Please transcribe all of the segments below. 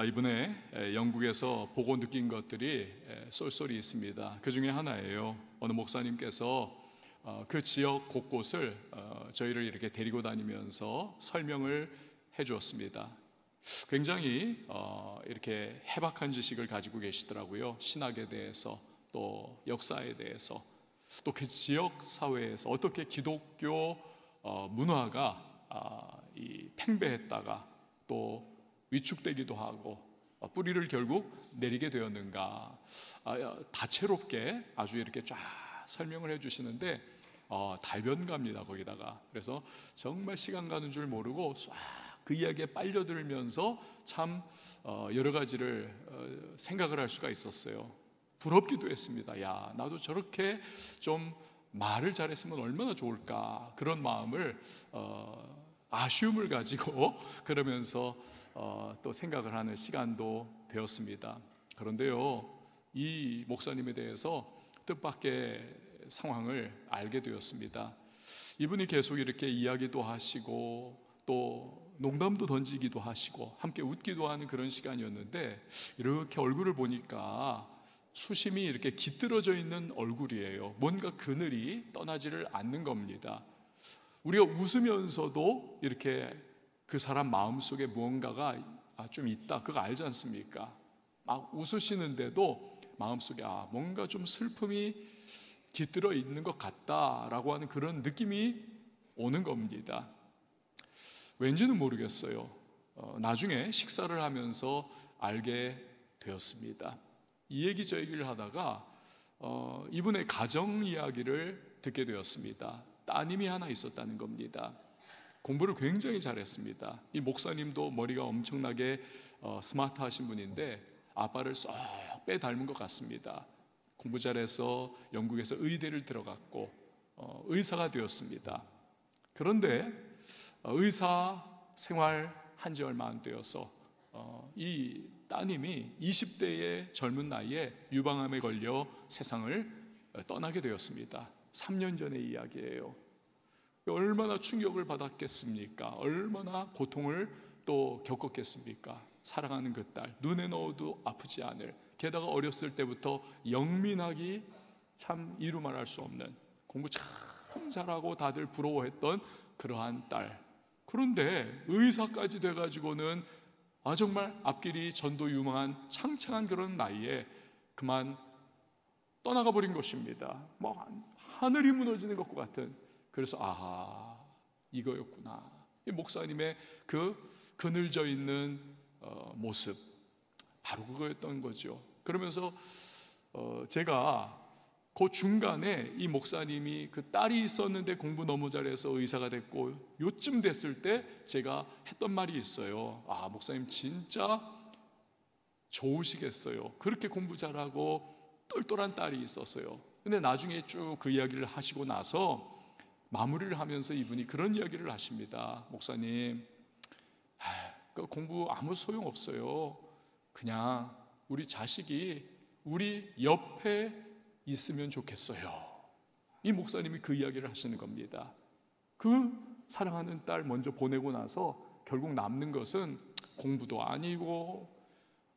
이번에 영국에서 보고 느낀 것들이 쏠쏠히 있습니다. 그 중에 하나예요. 어느 목사님께서 그 지역 곳곳을 저희를 이렇게 데리고 다니면서 설명을 해 주었습니다. 굉장히 이렇게 해박한 지식을 가지고 계시더라고요. 신학에 대해서, 또 역사에 대해서, 또 그 지역 사회에서 어떻게 기독교 문화가 팽배했다가 또 위축되기도 하고 뿌리를 결국 내리게 되었는가, 다채롭게 아주 이렇게 쫙 설명을 해주시는데 달변가입니다. 거기다가 그래서 정말 시간 가는 줄 모르고 싹 그 이야기에 빨려들면서 참 여러 가지를 생각을 할 수가 있었어요. 부럽기도 했습니다. 야, 나도 저렇게 좀 말을 잘했으면 얼마나 좋을까, 그런 마음을 아쉬움을 가지고 그러면서 또 생각을 하는 시간도 되었습니다. 그런데요, 이 목사님에 대해서 뜻밖의 상황을 알게 되었습니다. 이분이 계속 이렇게 이야기도 하시고 또 농담도 던지기도 하시고 함께 웃기도 하는 그런 시간이었는데, 이렇게 얼굴을 보니까 수심이 이렇게 깃들어져 있는 얼굴이에요. 뭔가 그늘이 떠나지를 않는 겁니다. 우리가 웃으면서도 이렇게 그 사람 마음속에 무언가가 좀 있다, 그거 알지 않습니까? 막 웃으시는데도 마음속에 뭔가 좀 슬픔이 깃들어 있는 것 같다라고 하는 그런 느낌이 오는 겁니다. 왠지는 모르겠어요. 나중에 식사를 하면서 알게 되었습니다. 이 얘기 저 얘기를 하다가 이분의 가정 이야기를 듣게 되었습니다. 따님이 하나 있었다는 겁니다. 공부를 굉장히 잘했습니다. 이 목사님도 머리가 엄청나게 스마트하신 분인데 아빠를 쏙 빼닮은 것 같습니다. 공부 잘해서 영국에서 의대를 들어갔고 의사가 되었습니다. 그런데 의사 생활 한 지 얼마 안 되어서 이 따님이 20대의 젊은 나이에 유방암에 걸려 세상을 떠나게 되었습니다. 3년 전의 이야기예요. 얼마나 충격을 받았겠습니까? 얼마나 고통을 또 겪었겠습니까? 사랑하는 그 딸, 눈에 넣어도 아프지 않을, 게다가 어렸을 때부터 영민하기 참 이루 말할 수 없는, 공부 참 잘하고 다들 부러워했던 그러한 딸. 그런데 의사까지 돼가지고는 정말 앞길이 전도 유망한 창창한 그런 나이에 그만 떠나가 버린 것입니다. 하늘이 무너지는 것과 같은. 그래서 이거였구나. 이 목사님의 그 그늘져 있는 모습, 바로 그거였던 거죠. 그러면서 제가 그 중간에 이 목사님이 그 딸이 있었는데 공부 너무 잘해서 의사가 됐고 요쯤 됐을 때 제가 했던 말이 있어요. 목사님 진짜 좋으시겠어요. 그렇게 공부 잘하고 똘똘한 딸이 있었어요. 근데 나중에 쭉 그 이야기를 하시고 나서 마무리를 하면서 이분이 그런 이야기를 하십니다. 목사님, 공부 아무 소용없어요. 그냥 우리 자식이 우리 옆에 있으면 좋겠어요. 이 목사님이 그 이야기를 하시는 겁니다. 그 사랑하는 딸 먼저 보내고 나서 결국 남는 것은 공부도 아니고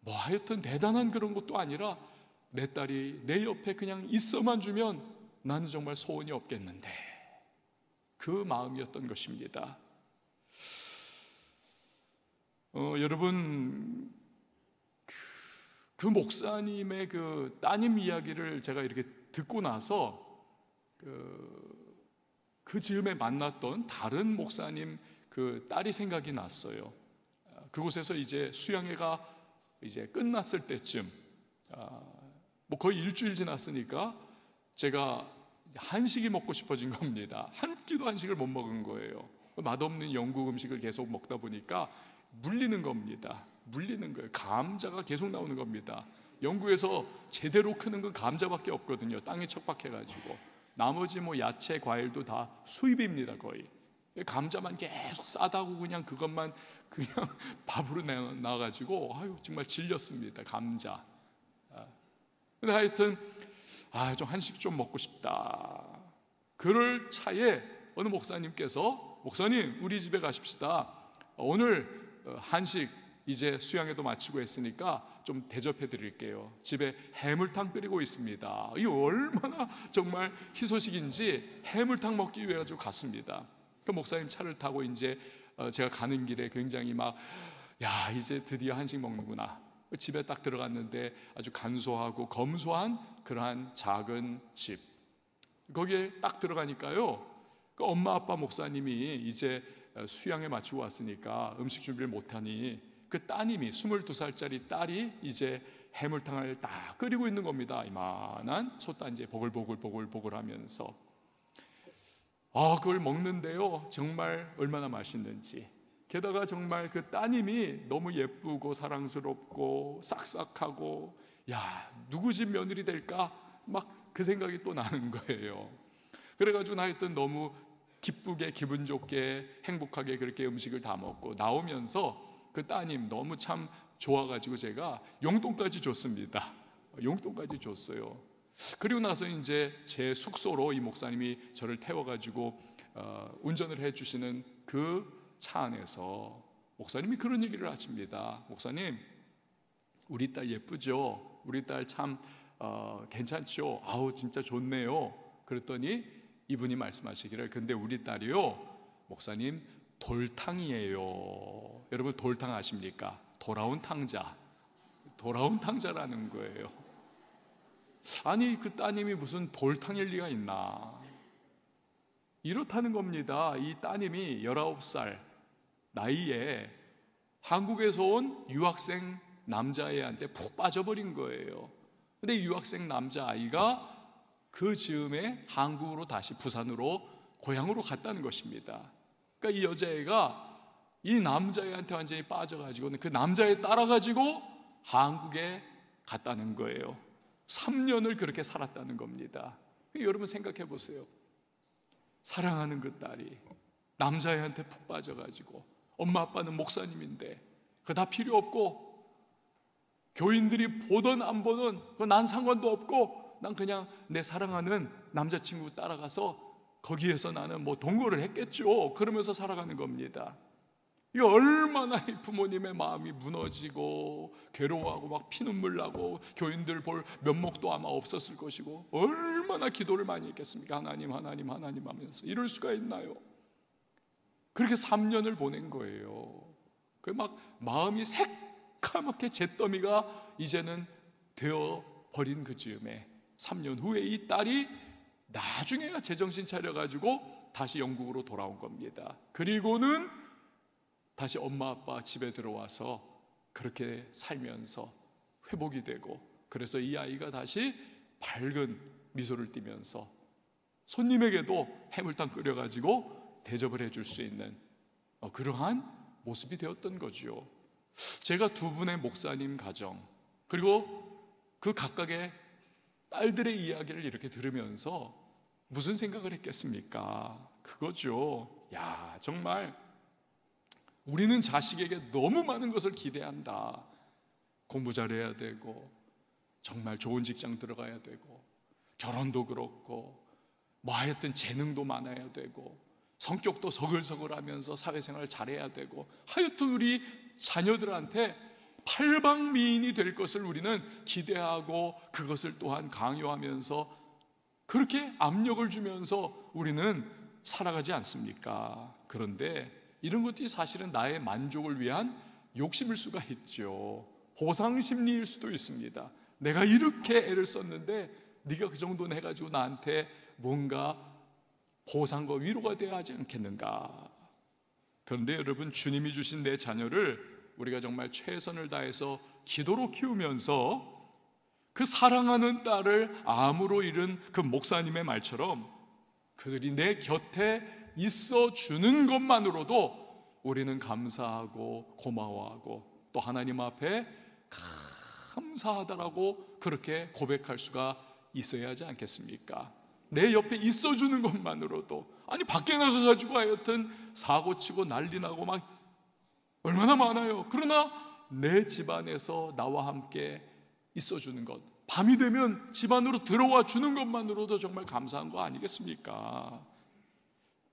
하여튼 대단한 그런 것도 아니라 내 딸이 내 옆에 그냥 있어만 주면 나는 정말 소원이 없겠는데, 그 마음이었던 것입니다. 여러분, 그 목사님의 그 따님 이야기를 제가 이렇게 듣고 나서 그 즈음에 만났던 다른 목사님 그 딸이 생각이 났어요. 그곳에서 이제 수양회가 이제 끝났을 때쯤, 거의 일주일 지났으니까 제가 한식이 먹고 싶어진 겁니다. 한 끼도 한식을 못 먹은 거예요. 맛없는 영국 음식을 계속 먹다 보니까 물리는 겁니다. 물리는 거예요. 감자가 계속 나오는 겁니다. 영국에서 제대로 크는 건 감자밖에 없거든요. 땅에 척박해가지고 나머지 야채, 과일도 다 수입입니다. 거의 감자만 계속 싸다고 그냥 그것만 그냥 밥으로 나와가지고 정말 질렸습니다. 감자. 근데 하여튼 좀 한식 좀 먹고 싶다. 그럴 차에 어느 목사님께서, 목사님 우리 집에 가십시다. 오늘 한식 이제 수양회도 마치고 했으니까 좀 대접해 드릴게요. 집에 해물탕 끓이고 있습니다. 이 얼마나 정말 희소식인지 해물탕 먹기 위해 가지고 갔습니다. 그 목사님 차를 타고 이제 제가 가는 길에 굉장히 막, 야, 이제 드디어 한식 먹는구나. 집에 딱 들어갔는데 아주 간소하고 검소한 그러한 작은 집, 거기에 딱 들어가니까요, 그 엄마 아빠 목사님이 이제 수양회 마치고 왔으니까 음식 준비를 못하니 그 따님이, 22살짜리 딸이 이제 해물탕을 딱 끓이고 있는 겁니다. 이만한 솥단지에 보글보글 하면서 그걸 먹는데요, 정말 얼마나 맛있는지. 게다가 정말 그 따님이 너무 예쁘고 사랑스럽고 싹싹하고, 야, 누구 집 며느리 될까? 막 그 생각이 또 나는 거예요. 그래가지고 나 하여튼 너무 기쁘게, 기분 좋게, 행복하게 그렇게 음식을 다 먹고 나오면서 그 따님 너무 참 좋아가지고 제가 용돈까지 줬습니다. 용돈까지 줬어요. 그리고 나서 이제 제 숙소로 이 목사님이 저를 태워가지고 운전을 해주시는 그 차 안에서 목사님이 그런 얘기를 하십니다. 목사님, 우리 딸 예쁘죠? 우리 딸 참 괜찮죠? 아우, 진짜 좋네요. 그랬더니 이분이 말씀하시기를, 근데 우리 딸이요, 목사님, 돌탕이에요. 여러분, 돌탕 아십니까? 돌아온 탕자. 돌아온 탕자라는 거예요. 아니, 그 따님이 무슨 돌탕일 리가 있나. 이렇다는 겁니다. 이 따님이 19살 나이에 한국에서 온 유학생 남자애한테 푹 빠져버린 거예요. 근데 유학생 남자아이가 그 즈음에 한국으로 다시 부산으로, 고향으로 갔다는 것입니다. 그러니까 이 여자애가 이 남자애한테 완전히 빠져가지고 그 남자애 따라가지고 한국에 갔다는 거예요. 3년을 그렇게 살았다는 겁니다. 여러분 생각해 보세요. 사랑하는 그 딸이 남자애한테 푹 빠져가지고, 엄마 아빠는 목사님인데 그거 다 필요 없고, 교인들이 보든 안 보든 그거 난 상관도 없고, 난 그냥 내 사랑하는 남자친구 따라가서 거기에서 나는 뭐 동거를 했겠죠. 그러면서 살아가는 겁니다. 이 얼마나 이 부모님의 마음이 무너지고 괴로워하고 막 피눈물 나고, 교인들 볼 면목도 아마 없었을 것이고, 얼마나 기도를 많이 했겠습니까? 하나님 하나님 하나님 하면서. 이럴 수가 있나요? 그렇게 3년을 보낸 거예요. 그 막 마음이 새까맣게 잿더미가 이제는 되어버린 그 즈음에 3년 후에 이 딸이 나중에야 제정신 차려가지고 다시 영국으로 돌아온 겁니다. 그리고는 다시 엄마 아빠 집에 들어와서 그렇게 살면서 회복이 되고, 그래서 이 아이가 다시 밝은 미소를 띠면서 손님에게도 해물탕 끓여가지고 대접을 해줄 수 있는 그러한 모습이 되었던 거죠. 제가 두 분의 목사님 가정, 그리고 그 각각의 딸들의 이야기를 이렇게 들으면서 무슨 생각을 했겠습니까? 그거죠. 야, 정말 우리는 자식에게 너무 많은 것을 기대한다. 공부 잘해야 되고, 정말 좋은 직장 들어가야 되고, 결혼도 그렇고, 뭐 하여튼 재능도 많아야 되고, 성격도 서글서글하면서 사회생활 잘해야 되고, 하여튼 우리 자녀들한테 팔방미인이 될 것을 우리는 기대하고, 그것을 또한 강요하면서 그렇게 압력을 주면서 우리는 살아가지 않습니까? 그런데 이런 것들이 사실은 나의 만족을 위한 욕심일 수가 있죠. 보상심리일 수도 있습니다. 내가 이렇게 애를 썼는데 네가 그 정도는 해가지고 나한테 뭔가 보상과 위로가 돼야 하지 않겠는가. 그런데 여러분, 주님이 주신 내 자녀를 우리가 정말 최선을 다해서 기도로 키우면서 그 사랑하는 딸을 암으로 잃은 그 목사님의 말처럼 그들이 내 곁에 있어 주는 것만으로도 우리는 감사하고 고마워하고 또 하나님 앞에 감사하다라고 그렇게 고백할 수가 있어야 하지 않겠습니까? 내 옆에 있어 주는 것만으로도, 아니 밖에 나가가지고 하여튼 사고치고 난리나고 막 얼마나 많아요. 그러나 내 집안에서 나와 함께 있어 주는 것, 밤이 되면 집안으로 들어와 주는 것만으로도 정말 감사한 거 아니겠습니까?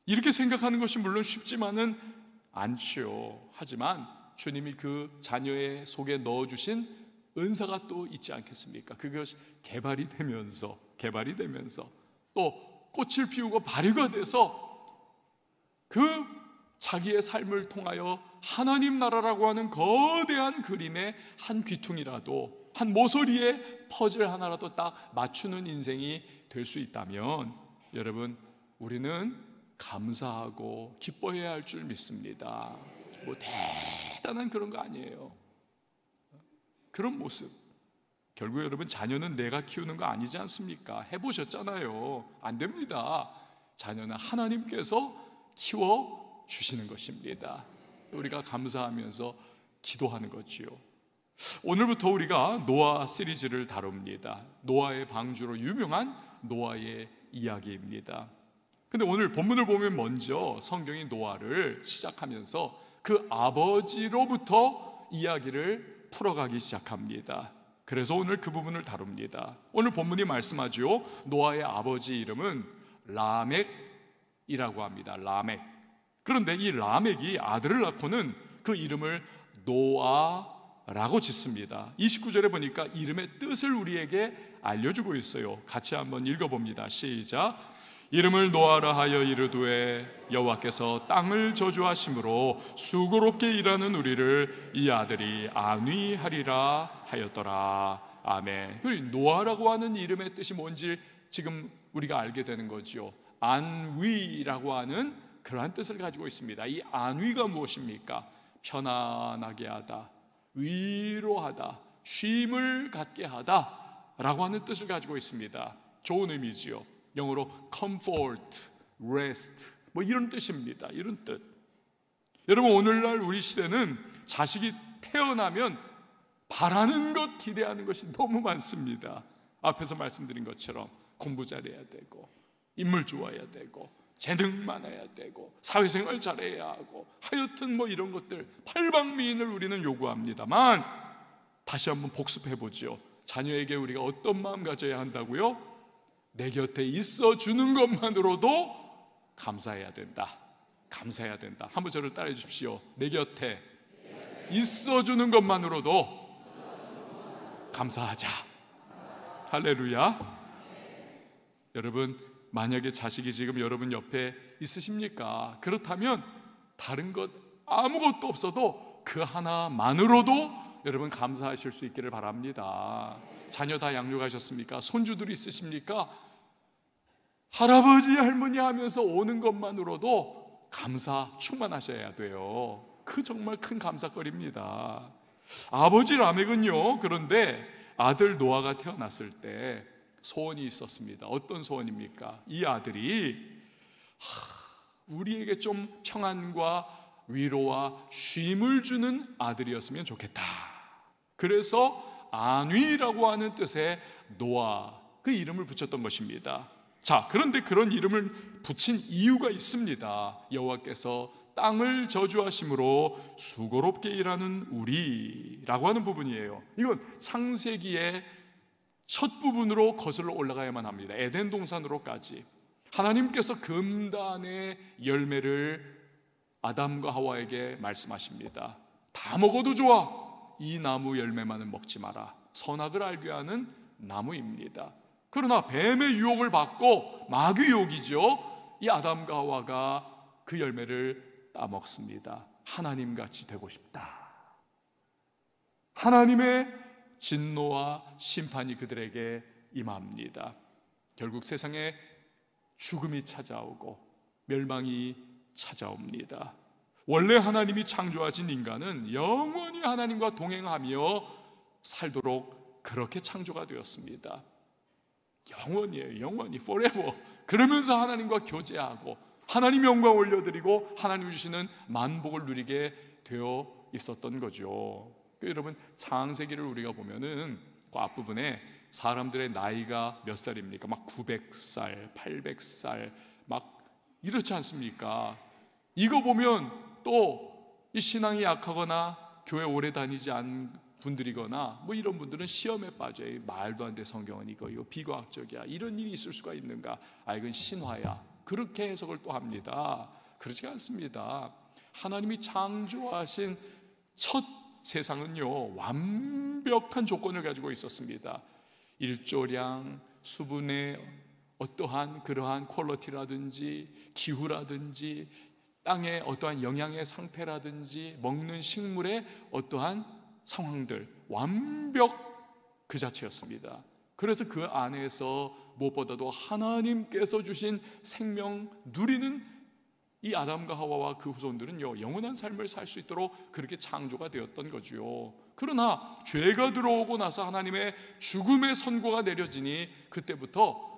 이렇게 생각하는 것이 물론 쉽지만은 않죠. 하지만 주님이 그 자녀의 속에 넣어주신 은사가 또 있지 않겠습니까? 그것이 개발이 되면서 또 꽃을 피우고 발효가 돼서 그 자기의 삶을 통하여 하나님 나라라고 하는 거대한 그림의 한 귀퉁이라도, 한 모서리에 퍼즐 하나라도 딱 맞추는 인생이 될 수 있다면 여러분, 우리는 감사하고 기뻐해야 할 줄 믿습니다. 뭐 대단한 그런 거 아니에요. 그런 모습, 결국 여러분, 자녀는 내가 키우는 거 아니지 않습니까? 해보셨잖아요. 안 됩니다. 자녀는 하나님께서 키워주시는 것입니다. 우리가 감사하면서 기도하는 거지요. 오늘부터 우리가 노아 시리즈를 다룹니다. 노아의 방주로 유명한 노아의 이야기입니다. 근데 오늘 본문을 보면 먼저 성경이 노아를 시작하면서 그 아버지로부터 이야기를 풀어가기 시작합니다. 그래서 오늘 그 부분을 다룹니다. 오늘 본문이 말씀하죠. 노아의 아버지 이름은 라멕이라고 합니다. 라멕. 그런데 이 라멕이 아들을 낳고는 그 이름을 노아라고 짓습니다. 29절에 보니까 이름의 뜻을 우리에게 알려주고 있어요. 같이 한번 읽어봅니다. 시작. 이름을 노아라 하여 이르되 여호와께서 땅을 저주하심으로 수고롭게 일하는 우리를 이 아들이 안위하리라 하였더라. 아멘. 노아라고 하는 이름의 뜻이 뭔지 지금 우리가 알게 되는 거죠. 안위라고 하는 그러한 뜻을 가지고 있습니다. 이 안위가 무엇입니까? 편안하게 하다, 위로하다, 쉼을 갖게 하다 라고 하는 뜻을 가지고 있습니다. 좋은 의미지요. 영어로 comfort, rest 뭐 이런 뜻입니다. 이런 뜻. 여러분, 오늘날 우리 시대는 자식이 태어나면 바라는 것, 기대하는 것이 너무 많습니다. 앞에서 말씀드린 것처럼 공부 잘해야 되고, 인물 좋아해야 되고, 재능 많아야 되고, 사회생활 잘해야 하고, 하여튼 뭐 이런 것들 팔방미인을 우리는 요구합니다만, 다시 한번 복습해보죠. 자녀에게 우리가 어떤 마음 가져야 한다고요? 내 곁에 있어 주는 것만으로도 감사해야 된다. 감사해야 된다. 한번 저를 따라해 주십시오. 내 곁에 있어 주는 것만으로도 감사하자. 할렐루야. 여러분, 만약에 자식이 지금 여러분 옆에 있으십니까? 그렇다면 다른 것 아무것도 없어도 그 하나만으로도 여러분 감사하실 수 있기를 바랍니다. 자녀 다 양육하셨습니까? 손주들이 있으십니까? 할아버지 할머니 하면서 오는 것만으로도 감사 충만하셔야 돼요. 그 정말 큰 감사거리입니다. 아버지 라멕은요, 그런데 아들 노아가 태어났을 때 소원이 있었습니다. 어떤 소원입니까? 이 아들이 우리에게 좀 평안과 위로와 쉼을 주는 아들이었으면 좋겠다. 그래서 안위라고 하는 뜻의 노아, 그 이름을 붙였던 것입니다. 자, 그런데 그런 이름을 붙인 이유가 있습니다. 여호와께서 땅을 저주하심으로 수고롭게 일하는 우리라고 하는 부분이에요. 이건 창세기의 첫 부분으로 거슬러 올라가야만 합니다. 에덴 동산으로까지 하나님께서 금단의 열매를 아담과 하와에게 말씀하십니다. 다 먹어도 좋아, 이 나무 열매만은 먹지 마라. 선악을 알게 하는 나무입니다. 그러나 뱀의 유혹을 받고, 마귀 유혹이죠, 이 아담과 하와가 그 열매를 따먹습니다. 하나님같이 되고 싶다. 하나님의 진노와 심판이 그들에게 임합니다. 결국 세상에 죽음이 찾아오고 멸망이 찾아옵니다. 원래 하나님이 창조하신 인간은 영원히 하나님과 동행하며 살도록 그렇게 창조가 되었습니다. 영원이에요. 영원히 forever. 그러면서 하나님과 교제하고 하나님 영광 올려드리고 하나님 주시는 만복을 누리게 되어 있었던 거죠. 여러분, 창세기를 우리가 보면은 그 앞부분에 사람들의 나이가 몇 살입니까? 막 900살, 800살 막 이렇지 않습니까? 이거 보면 또 이 신앙이 약하거나 교회 오래 다니지 않은 분들이거나 뭐 이런 분들은 시험에 빠져요. 말도 안 돼, 성경은 이거 비과학적이야, 이런 일이 있을 수가 있는가? 아, 이건 신화야, 그렇게 해석을 또 합니다. 그렇지 않습니다. 하나님이 창조하신 첫 세상은요, 완벽한 조건을 가지고 있었습니다. 일조량, 수분의 어떠한 그러한 퀄리티라든지 기후라든지 땅의 어떠한 영양의 상태라든지 먹는 식물의 어떠한 상황들, 완벽 그 자체였습니다. 그래서 그 안에서 무엇보다도 하나님께서 주신 생명 누리는 이 아담과 하와와 그 후손들은요, 영원한 삶을 살 수 있도록 그렇게 창조가 되었던 거죠. 그러나 죄가 들어오고 나서 하나님의 죽음의 선고가 내려지니 그때부터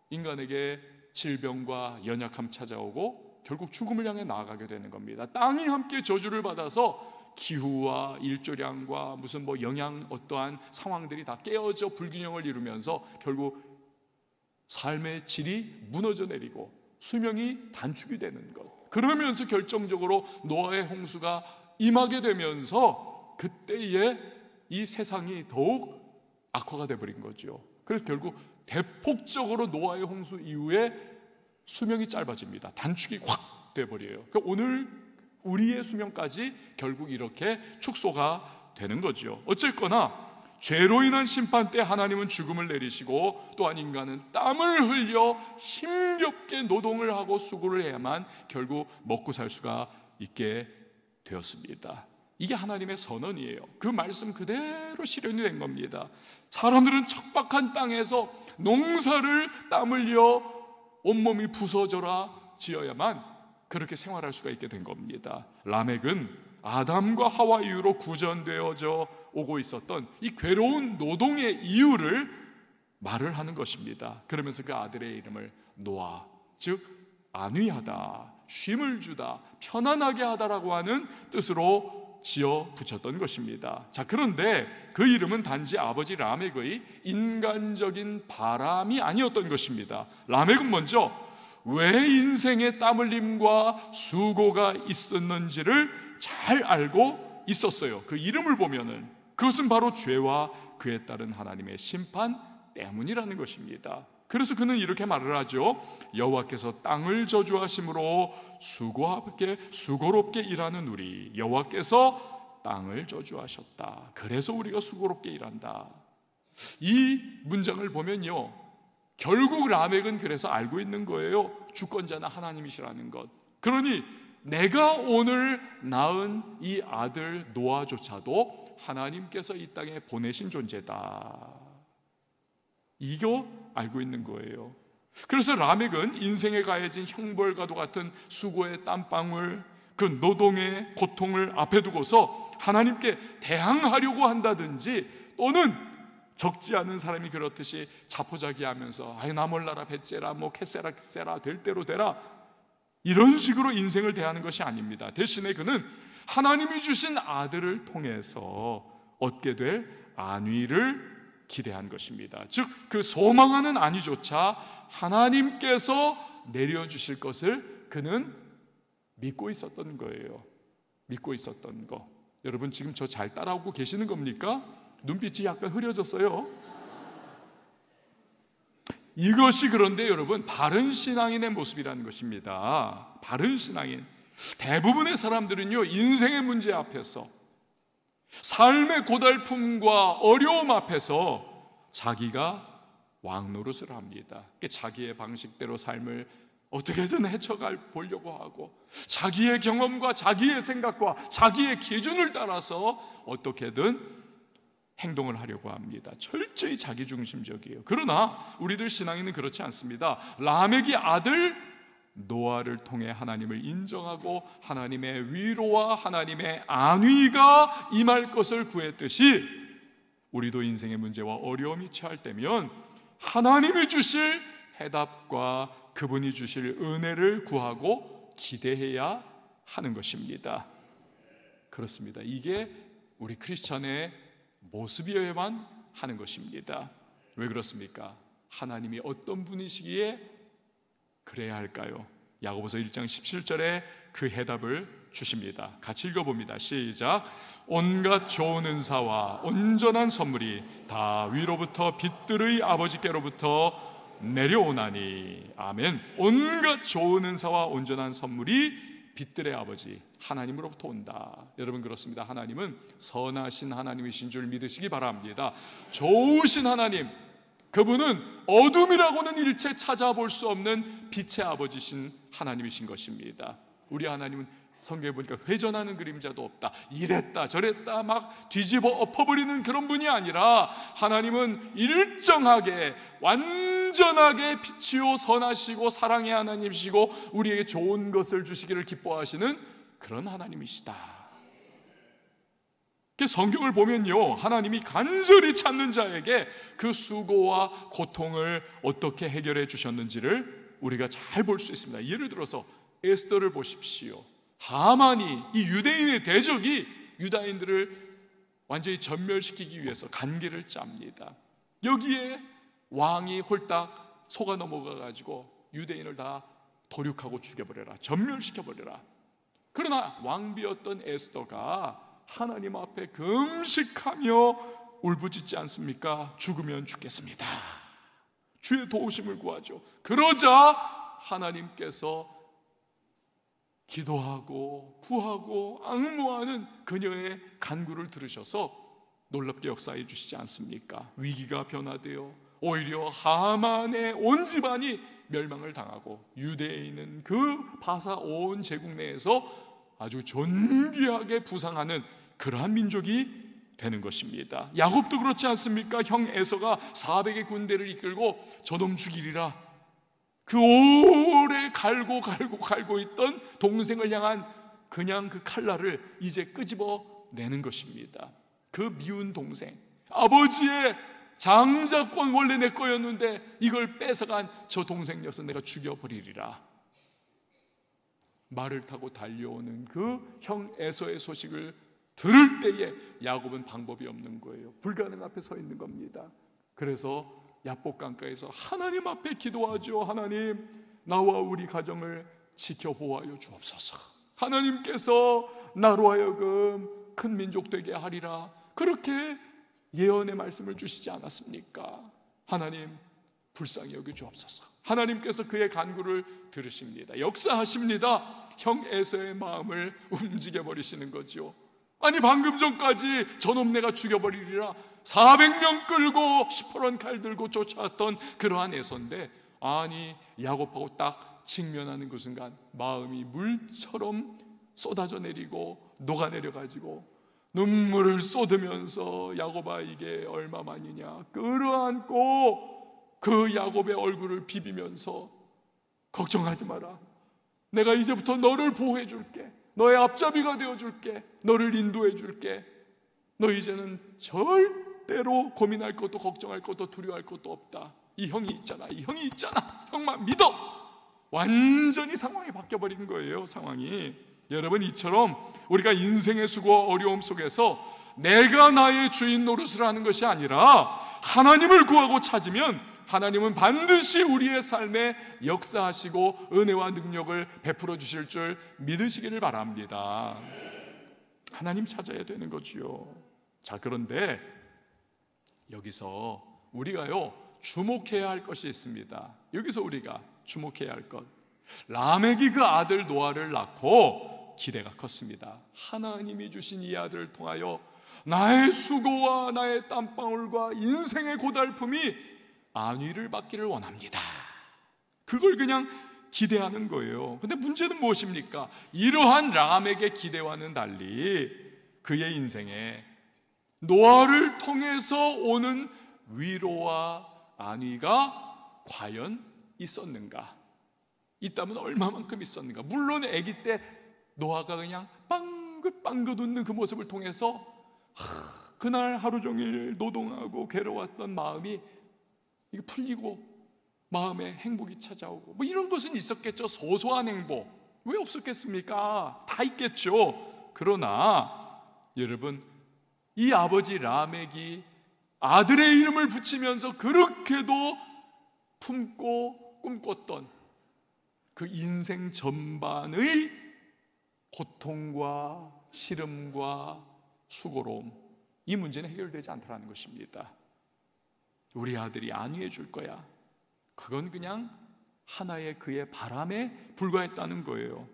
인간에게 질병과 연약함 찾아오고 결국 죽음을 향해 나아가게 되는 겁니다. 땅이 함께 저주를 받아서 기후와 일조량과 무슨 영양 어떠한 상황들이 다 깨어져 불균형을 이루면서 결국 삶의 질이 무너져 내리고 수명이 단축이 되는 것. 그러면서 결정적으로 노아의 홍수가 임하게 되면서 그때에 이 세상이 더욱 악화가 되어버린 거죠. 그래서 결국 대폭적으로 노아의 홍수 이후에 수명이 짧아집니다. 단축이 확 돼버려요. 그러니까 오늘 우리의 수명까지 결국 이렇게 축소가 되는 거죠. 어쨌거나 죄로 인한 심판 때 하나님은 죽음을 내리시고 또한 인간은 땀을 흘려 힘겹게 노동을 하고 수고를 해야만 결국 먹고 살 수가 있게 되었습니다. 이게 하나님의 선언이에요. 그 말씀 그대로 실현이 된 겁니다. 사람들은 척박한 땅에서 농사를 땀 흘려 온몸이 부서져라 지어야만 그렇게 생활할 수가 있게 된 겁니다. 라멕은 아담과 하와 이후로 구전되어져 오고 있었던 이 괴로운 노동의 이유를 말을 하는 것입니다. 그러면서 그 아들의 이름을 노아, 즉 안위하다, 쉼을 주다, 편안하게 하다라고 하는 뜻으로 지어 붙였던 것입니다. 자, 그런데 그 이름은 단지 아버지 라멕의 인간적인 바람이 아니었던 것입니다. 라멕은 먼저 왜 인생의 땀 흘림과 수고가 있었는지를 잘 알고 있었어요. 그 이름을 보면은 그것은 바로 죄와 그에 따른 하나님의 심판 때문이라는 것입니다. 그래서 그는 이렇게 말을 하죠. 여호와께서 땅을 저주하심으로 수고롭게 일하는 우리, 여호와께서 땅을 저주하셨다. 그래서 우리가 수고롭게 일한다. 이 문장을 보면요, 결국 라멕은 그래서 알고 있는 거예요. 주권자는 하나님이시라는 것. 그러니 내가 오늘 낳은 이 아들 노아조차도 하나님께서 이 땅에 보내신 존재다. 이거 알고 있는 거예요. 그래서 라멕은 인생에 가해진 형벌과도 같은 수고의 땀방울, 그 노동의 고통을 앞에 두고서 하나님께 대항하려고 한다든지, 또는 적지 않은 사람이 그렇듯이 자포자기하면서 아유 나 몰라라 배째라 캐세라 될 대로 되라, 이런 식으로 인생을 대하는 것이 아닙니다. 대신에 그는 하나님이 주신 아들을 통해서 얻게 될 안위를 기대한 것입니다. 즉 그 소망하는 안위조차 하나님께서 내려주실 것을 그는 믿고 있었던 거예요. 믿고 있었던 거. 여러분 지금 저 잘 따라오고 계시는 겁니까? 눈빛이 약간 흐려졌어요. 이것이 그런데 여러분 바른 신앙인의 모습이라는 것입니다. 바른 신앙인, 대부분의 사람들은요 인생의 문제 앞에서, 삶의 고달픔과 어려움 앞에서 자기가 왕노릇을 합니다. 자기의 방식대로 삶을 어떻게든 헤쳐갈 보려고 하고, 자기의 경험과 자기의 생각과 자기의 기준을 따라서 어떻게든 행동을 하려고 합니다. 철저히 자기중심적이에요. 그러나 우리들 신앙인은 그렇지 않습니다. 라멕의 아들 노아를 통해 하나님을 인정하고 하나님의 위로와 하나님의 안위가 임할 것을 구했듯이, 우리도 인생의 문제와 어려움이 처할 때면 하나님이 주실 해답과 그분이 주실 은혜를 구하고 기대해야 하는 것입니다. 그렇습니다. 이게 우리 크리스찬의 모습이어야만 하는 것입니다. 왜 그렇습니까? 하나님이 어떤 분이시기에 그래야 할까요? 야고보서 1장 17절에 그 해답을 주십니다. 같이 읽어봅니다. 시작. 온갖 좋은 은사와 온전한 선물이 다 위로부터 빛들의 아버지께로부터 내려오나니. 아멘. 온갖 좋은 은사와 온전한 선물이 빛들의 아버지 하나님으로부터 온다. 여러분 그렇습니다. 하나님은 선하신 하나님이신 줄 믿으시기 바랍니다. 좋으신 하나님, 그분은 어둠이라고는 일체 찾아볼 수 없는 빛의 아버지신 하나님이신 것입니다. 우리 하나님은 성경에 보니까 회전하는 그림자도 없다, 이랬다 저랬다 막 뒤집어 엎어버리는 그런 분이 아니라 하나님은 일정하게 완전하게 빛이요 선하시고 사랑의 하나님이시고 우리에게 좋은 것을 주시기를 기뻐하시는 그런 하나님이시다. 성경을 보면요, 하나님이 간절히 찾는 자에게 그 수고와 고통을 어떻게 해결해 주셨는지를 우리가 잘 볼 수 있습니다. 예를 들어서 에스더를 보십시오. 하만이, 이 유대인의 대적이 유다인들을 완전히 전멸시키기 위해서 간계를 짭니다. 여기에 왕이 홀딱 속아 넘어가가지고 유대인을 다 도륙하고 죽여버려라, 전멸시켜버려라. 그러나 왕비였던 에스더가 하나님 앞에 금식하며 울부짖지 않습니까? 죽으면 죽겠습니다, 주의 도우심을 구하죠. 그러자 하나님께서 기도하고 구하고 앙무하는 그녀의 간구를 들으셔서 놀랍게 역사해 주시지 않습니까? 위기가 변화되어 오히려 하만의 온 집안이 멸망을 당하고 유대인은 그 바사 온 제국 내에서 아주 존귀하게 부상하는 그러한 민족이 되는 것입니다. 야곱도 그렇지 않습니까? 형 에서가 400의 군대를 이끌고 저놈 죽이리라, 그 오래 갈고 있던 동생을 향한 그냥 그 칼날을 이제 끄집어내는 것입니다. 그 미운 동생, 아버지의 장자권 원래 내 거였는데 이걸 뺏어간 저 동생 녀석 내가 죽여버리리라. 말을 타고 달려오는 그 형 에서의 소식을 들을 때에 야곱은 방법이 없는 거예요. 불가능 앞에 서 있는 겁니다. 그래서 야복 강가에서 하나님 앞에 기도하죠. 하나님, 나와 우리 가정을 지켜보아요 주옵소서. 하나님께서 나로 하여금 큰 민족 되게 하리라, 그렇게 예언의 말씀을 주시지 않았습니까? 하나님 불쌍히 여겨 주옵소서. 하나님께서 그의 간구를 들으십니다. 역사하십니다. 형 에서의 마음을 움직여버리시는 거죠. 아니 방금 전까지 저놈 내가 죽여버리리라 400명 끌고 시퍼런 칼 들고 쫓아왔던 그러한 에서인데, 아니 야곱하고 딱 직면하는 그 순간 마음이 물처럼 쏟아져 내리고 녹아내려가지고 눈물을 쏟으면서 야곱아 이게 얼마만이냐 끌어안고 그 야곱의 얼굴을 비비면서 걱정하지 마라, 내가 이제부터 너를 보호해 줄게, 너의 앞잡이가 되어 줄게, 너를 인도해 줄게, 너 이제는 절대로 고민할 것도 걱정할 것도 두려워할 것도 없다, 이 형이 있잖아, 이 형이 있잖아, 형만 믿어. 완전히 상황이 바뀌어버린 거예요. 상황이. 여러분, 이처럼 우리가 인생의 수고와 어려움 속에서 내가 나의 주인 노릇을 하는 것이 아니라 하나님을 구하고 찾으면 하나님은 반드시 우리의 삶에 역사하시고 은혜와 능력을 베풀어 주실 줄 믿으시기를 바랍니다. 하나님 찾아야 되는 거지요. 자, 그런데 여기서 우리가요 주목해야 할 것이 있습니다. 여기서 우리가 주목해야 할 것, 라멕이 그 아들 노아를 낳고 기대가 컸습니다. 하나님이 주신 이 아들을 통하여 나의 수고와 나의 땀방울과 인생의 고달픔이 안위를 받기를 원합니다. 그걸 그냥 기대하는 거예요. 근데 문제는 무엇입니까? 이러한 라멕의 기대와는 달리 그의 인생에 노아를 통해서 오는 위로와 안위가 과연 있었는가? 있다면 얼마만큼 있었는가? 물론 아기 때 노아가 그냥 빵긋빵긋 웃는 그 모습을 통해서 그날 하루 종일 노동하고 괴로웠던 마음이 이게 풀리고 마음에 행복이 찾아오고 뭐 이런 것은 있었겠죠. 소소한 행복 왜 없었겠습니까? 다 있겠죠. 그러나 여러분, 이 아버지 라멕이 아들의 이름을 붙이면서 그렇게도 품고 꿈꿨던 그 인생 전반의 고통과 시름과 수고로움, 이 문제는 해결되지 않더라는 것입니다. 우리 아들이 안위해 줄 거야, 그건 그냥 하나의 그의 바람에 불과했다는 거예요.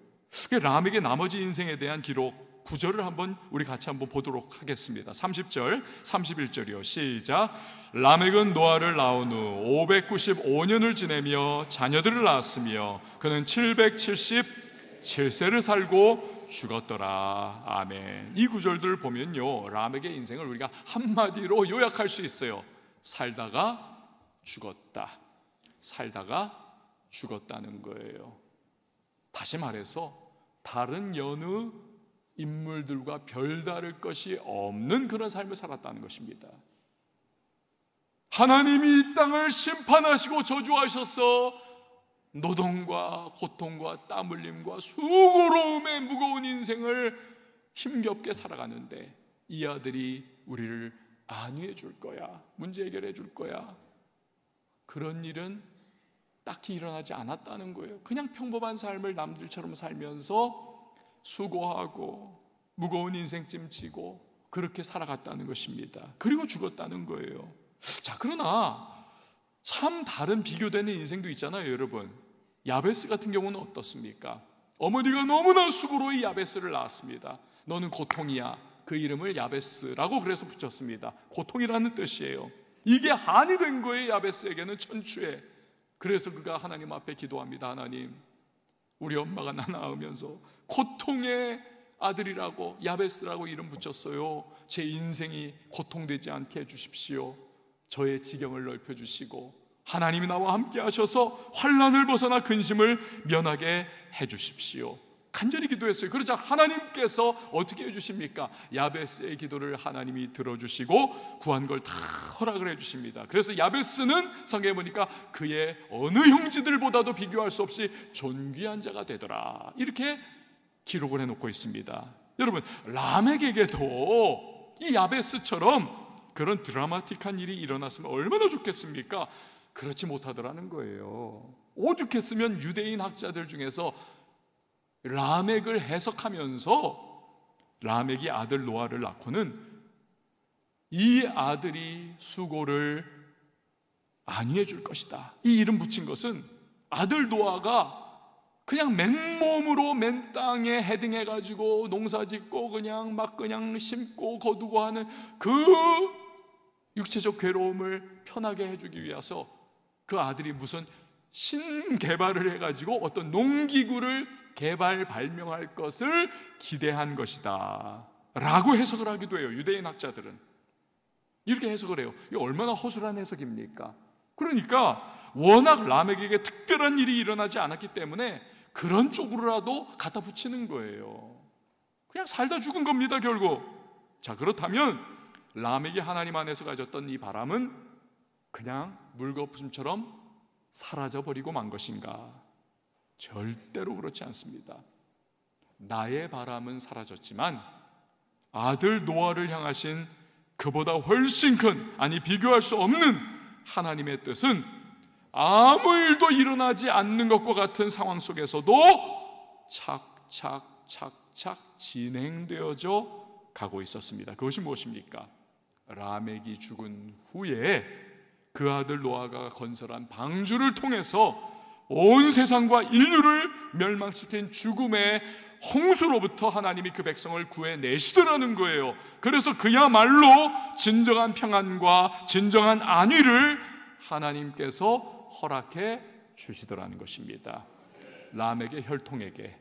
람에게 나머지 인생에 대한 기록 구절을 우리 같이 한번 보도록 하겠습니다. 30절, 31절이요. 시작. 라멕은 노아를 낳은 후 595년을 지내며 자녀들을 낳았으며 그는 777세를 살고 죽었더라. 아멘. 이 구절들을 보면요, 람엑의 인생을 우리가 한마디로 요약할 수 있어요. 살다가 죽었다. 살다가 죽었다는 거예요. 다시 말해서 다른 여느 인물들과 별다를 것이 없는 그런 삶을 살았다는 것입니다. 하나님이 이 땅을 심판하시고 저주하셔서 노동과 고통과 땀 흘림과 수고로움의 무거운 인생을 힘겹게 살아가는데 이 아들이 우리를 안위해 줄 거야, 문제 해결해 줄 거야, 그런 일은 딱히 일어나지 않았다는 거예요. 그냥 평범한 삶을 남들처럼 살면서 수고하고 무거운 인생짐 지고 그렇게 살아갔다는 것입니다. 그리고 죽었다는 거예요. 자, 그러나 참 다른 비교되는 인생도 있잖아요, 여러분. 야베스 같은 경우는 어떻습니까? 어머니가 너무나 수고로 이 야베스를 낳았습니다. 너는 고통이야. 그 이름을 야베스라고 그래서 붙였습니다. 고통이라는 뜻이에요. 이게 한이 된 거예요, 야베스에게는 천추에. 그래서 그가 하나님 앞에 기도합니다. 하나님, 우리 엄마가 나 낳으면서 고통의 아들이라고 야베스라고 이름 붙였어요. 제 인생이 고통되지 않게 해주십시오. 저의 지경을 넓혀주시고 하나님이 나와 함께 하셔서 환난을 벗어나 근심을 면하게 해주십시오. 간절히 기도했어요. 그러자 하나님께서 어떻게 해주십니까? 야베스의 기도를 하나님이 들어주시고 구한 걸 다 허락을 해주십니다. 그래서 야베스는 성경에 보니까 그의 어느 형제들보다도 비교할 수 없이 존귀한 자가 되더라, 이렇게 기록을 해놓고 있습니다. 여러분, 람에게도 이 야베스처럼 그런 드라마틱한 일이 일어났으면 얼마나 좋겠습니까? 그렇지 못하더라는 거예요. 오죽했으면 유대인 학자들 중에서 라멕을 해석하면서 라멕이 아들 노아를 낳고는 이 아들이 수고를 안위해 줄 것이다, 이 이름 붙인 것은 아들 노아가 그냥 맨몸으로 맨 땅에 헤딩해가지고 농사 짓고 그냥 심고 거두고 하는 그 육체적 괴로움을 편하게 해주기 위해서 그 아들이 무슨 신개발을 해가지고 어떤 농기구를 발명할 것을 기대한 것이다 라고 해석을 하기도 해요. 유대인 학자들은 이렇게 해석을 해요. 이게 얼마나 허술한 해석입니까? 그러니까 워낙 람에게게 특별한 일이 일어나지 않았기 때문에 그런 쪽으로라도 갖다 붙이는 거예요. 그냥 살다 죽은 겁니다, 결국. 자, 그렇다면 람에게 하나님 안에서 가졌던 이 바람은 그냥 물거품처럼 사라져버리고 만 것인가? 절대로 그렇지 않습니다. 나의 바람은 사라졌지만 아들 노아를 향하신 그보다 훨씬 큰, 아니 비교할 수 없는 하나님의 뜻은 아무 일도 일어나지 않는 것과 같은 상황 속에서도 착착 진행되어져 가고 있었습니다. 그것이 무엇입니까? 라멕이 죽은 후에 그 아들 노아가 건설한 방주를 통해서 온 세상과 인류를 멸망시킨 죽음의 홍수로부터 하나님이 그 백성을 구해내시더라는 거예요. 그래서 그야말로 진정한 평안과 진정한 안위를 하나님께서 허락해 주시더라는 것입니다. 람에게 혈통에게,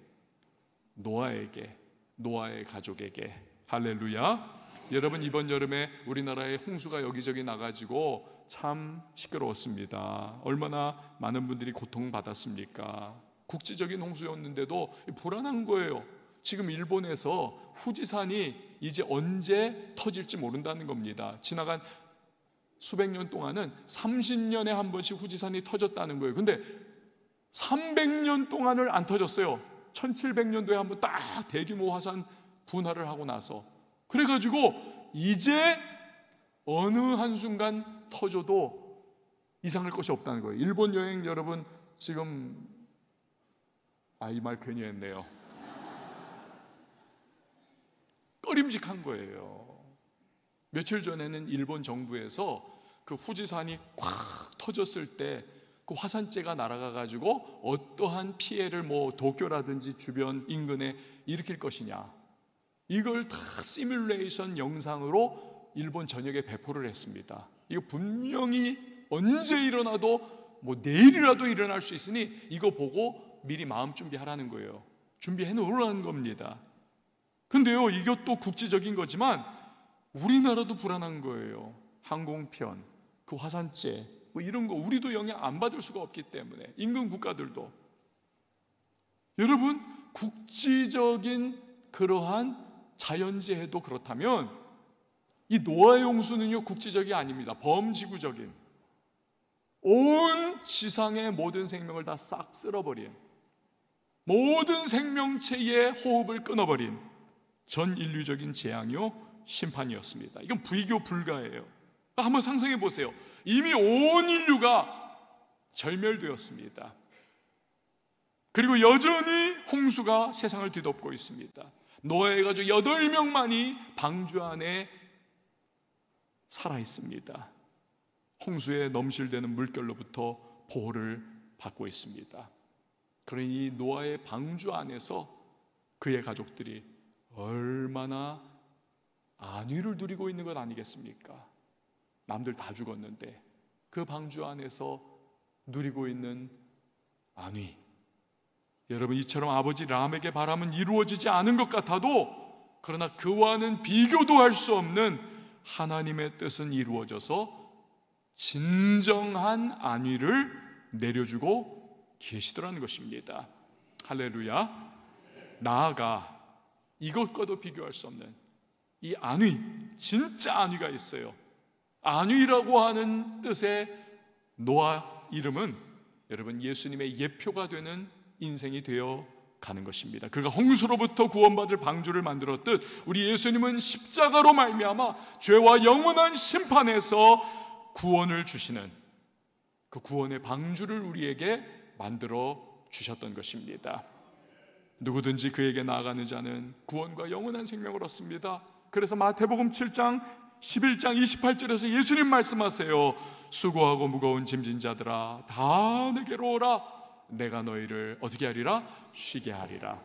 노아에게, 노아의 가족에게. 할렐루야. 여러분, 이번 여름에 우리나라에 홍수가 여기저기 나가지고 참 시끄러웠습니다. 얼마나 많은 분들이 고통받았습니까? 국지적인 홍수였는데도 불안한 거예요. 지금 일본에서 후지산이 이제 언제 터질지 모른다는 겁니다. 지나간 수백 년 동안은 30년에 한 번씩 후지산이 터졌다는 거예요. 근데 300년 동안을 안 터졌어요. 1700년도에 한 번 딱 대규모 화산 분화를 하고 나서. 그래가지고 이제 어느 한순간 터져도 이상할 것이 없다는 거예요. 일본 여행 여러분 지금 이 말 괜히 했네요. 꺼림직한 거예요. 며칠 전에는 일본 정부에서 그 후지산이 콱 터졌을 때 그 화산재가 날아가 가지고 어떠한 피해를 도쿄라든지 주변 인근에 일으킬 것이냐, 이걸 다 시뮬레이션 영상으로 일본 전역에 배포를 했습니다. 이거 분명히 언제 일어나도 내일이라도 일어날 수 있으니 이거 보고 미리 마음 준비하라는 거예요. 준비해 놓으라는 겁니다. 근데요, 이것도 국제적인 거지만 우리나라도 불안한 거예요. 항공편, 그 화산재 이런 거 우리도 영향 안 받을 수가 없기 때문에, 인근 국가들도. 여러분, 국제적인 그러한 자연재해도 그렇다면 이 노아의 홍수는요, 국제적이 아닙니다. 범지구적인, 온 지상의 모든 생명을 다 싹 쓸어버린, 모든 생명체의 호흡을 끊어버린 전 인류적인 재앙이요, 심판이었습니다. 이건 비교 불가예요. 한번 상상해 보세요. 이미 온 인류가 절멸되었습니다. 그리고 여전히 홍수가 세상을 뒤덮고 있습니다. 노아의 가족 8명만이 방주 안에 살아 있습니다. 홍수에 넘실대는 물결로부터 보호를 받고 있습니다. 그러니 노아의 방주 안에서 그의 가족들이 얼마나 안위를 누리고 있는 것 아니겠습니까? 남들 다 죽었는데 그 방주 안에서 누리고 있는 안위. 여러분, 이처럼 아버지 람에게 바람은 이루어지지 않은 것 같아도, 그러나 그와는 비교도 할 수 없는 하나님의 뜻은 이루어져서 진정한 안위를 내려주고 계시더라는 것입니다. 할렐루야. 나아가 이것과도 비교할 수 없는 이 안위, 진짜 안위가 있어요. 안위라고 하는 뜻의 노아 이름은 여러분, 예수님의 예표가 되는 인생이 되어 가는 것입니다. 그가 홍수로부터 구원받을 방주를 만들었듯 우리 예수님은 십자가로 말미암아 죄와 영원한 심판에서 구원을 주시는 그 구원의 방주를 우리에게 만들어 주셨던 것입니다. 누구든지 그에게 나아가는 자는 구원과 영원한 생명을 얻습니다. 그래서 마태복음 7장 11장 28절에서 예수님 말씀하세요. 수고하고 무거운 짐진 자들아, 다 내게로 오라. 내가 너희를 어떻게 하리라? 쉬게 하리라.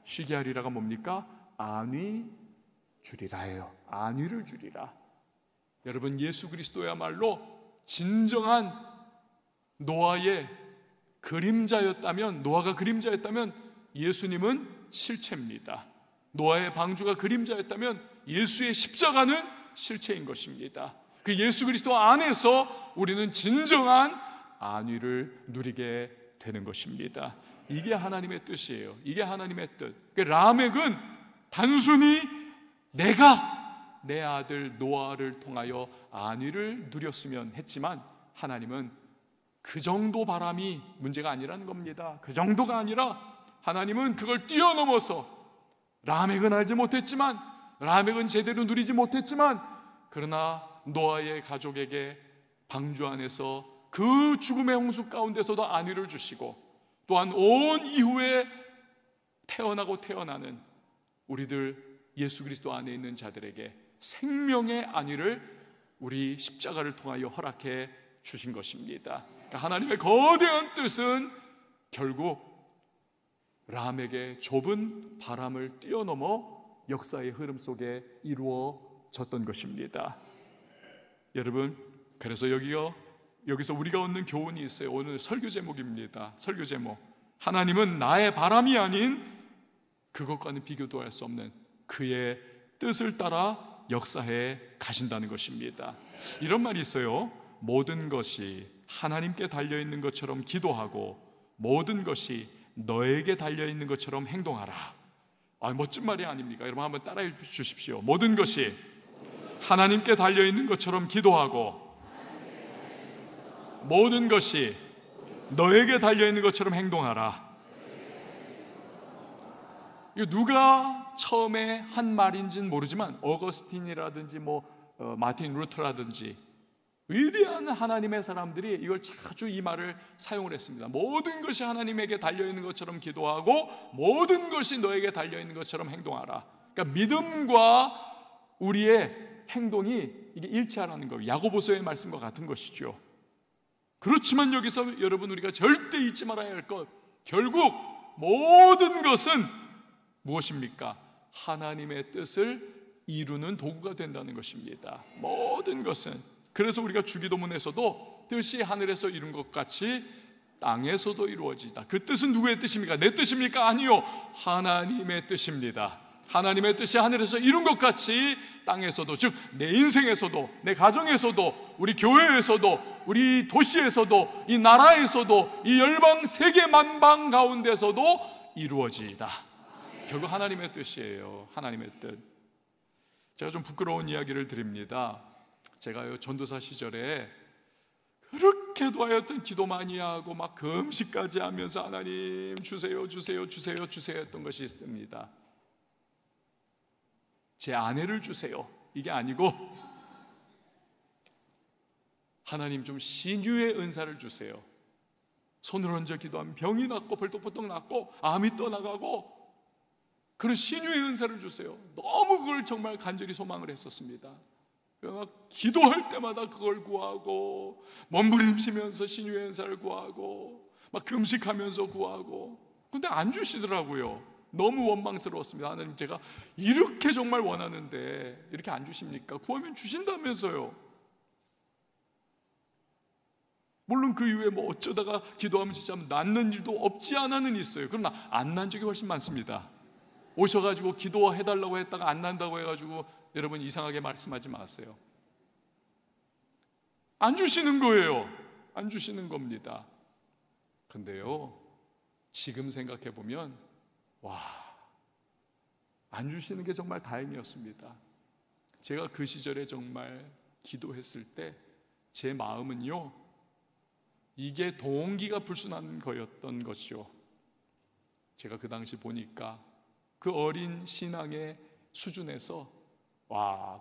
쉬게 하리라가 뭡니까? 안위 주리라예요. 안위를 주리라. 여러분, 예수 그리스도야말로 진정한 노아의 그림자였다면, 노아가 그림자였다면 예수님은 실체입니다. 노아의 방주가 그림자였다면 예수의 십자가는 실체인 것입니다. 그 예수 그리스도 안에서 우리는 진정한 안위를 누리게 되는 것입니다. 이게 하나님의 뜻이에요. 이게 하나님의 뜻. 라멕은 단순히 내가 내 아들 노아를 통하여 안위를 누렸으면 했지만, 하나님은 그 정도 바람이 문제가 아니라는 겁니다. 그 정도가 아니라 하나님은 그걸 뛰어넘어서, 라멕은 알지 못했지만, 라멕은 제대로 누리지 못했지만, 그러나 노아의 가족에게 방주 안에서 그 죽음의 홍수 가운데서도 안위를 주시고, 또한 온 이후에 태어나고 태어나는 우리들 예수 그리스도 안에 있는 자들에게 생명의 안위를 우리 십자가를 통하여 허락해 주신 것입니다. 그러니까 하나님의 거대한 뜻은 결국 람에게 좁은 바람을 뛰어넘어 역사의 흐름 속에 이루어졌던 것입니다. 여러분, 그래서 여기서 우리가 얻는 교훈이 있어요. 오늘 설교 제목입니다. 설교 제목, 하나님은 나의 바람이 아닌 그것과는 비교도 할 수 없는 그의 뜻을 따라 역사해 가신다는 것입니다. 이런 말이 있어요. 모든 것이 하나님께 달려있는 것처럼 기도하고 모든 것이 너에게 달려있는 것처럼 행동하라. 멋진 말이 아닙니까? 여러분 한번 따라해 주십시오. 모든 것이 하나님께 달려있는 것처럼 기도하고 모든 것이 너에게 달려있는 것처럼 행동하라. 이거 누가 처음에 한 말인지는 모르지만 어거스틴이라든지 마틴 루터라든지 위대한 하나님의 사람들이 이걸 자주 이 말을 사용을 했습니다. 모든 것이 하나님에게 달려있는 것처럼 기도하고 모든 것이 너에게 달려있는 것처럼 행동하라. 그러니까 믿음과 우리의 행동이 이게 일치하라는 거예요. 야고보서의 말씀과 같은 것이죠. 그렇지만 여기서 여러분, 우리가 절대 잊지 말아야 할 것, 결국 모든 것은 무엇입니까? 하나님의 뜻을 이루는 도구가 된다는 것입니다. 모든 것은. 그래서 우리가 주기도문에서도 뜻이 하늘에서 이룬 것 같이 땅에서도 이루어지다. 그 뜻은 누구의 뜻입니까? 내 뜻입니까? 아니요, 하나님의 뜻입니다. 하나님의 뜻이 하늘에서 이룬 것 같이 땅에서도, 즉 내 인생에서도, 내 가정에서도, 우리 교회에서도, 우리 도시에서도, 이 나라에서도, 이 열방 세계 만방 가운데서도 이루어지다. 결국 하나님의 뜻이에요. 하나님의 뜻. 제가 좀 부끄러운 이야기를 드립니다. 제가요, 전도사 시절에 그렇게도 하여튼 기도 많이 하고 막 금식까지 하면서 하나님 주세요 주세요 주세요 주세요 했던 것이 있습니다. 제 아내를 주세요, 이게 아니고 하나님 좀 신유의 은사를 주세요. 손을 얹어 기도하면 병이 낫고 벌떡벌떡 낫고 암이 떠나가고 그런 신유의 은사를 주세요. 너무 그걸 정말 간절히 소망을 했었습니다. 막 기도할 때마다 그걸 구하고, 몸부림치면서 신유의 은사를 구하고, 막 금식하면서 구하고. 근데 안 주시더라고요. 너무 원망스러웠습니다. 하나님, 제가 이렇게 정말 원하는데 이렇게 안 주십니까? 구하면 주신다면서요. 물론 그 이후에 뭐 어쩌다가 기도하면 진짜 낫는 일도 없지 않아는 있어요. 그러나 안 난 적이 훨씬 많습니다. 오셔가지고 기도해달라고 했다가 안 난다고 해가지고 여러분 이상하게 말씀하지 마세요. 안 주시는 거예요. 안 주시는 겁니다. 근데요, 지금 생각해보면 안 주시는 게 정말 다행이었습니다. 제가 그 시절에 정말 기도했을 때 제 마음은요, 이게 동기가 불순한 거였던 것이요. 제가 그 당시 보니까 그 어린 신앙의 수준에서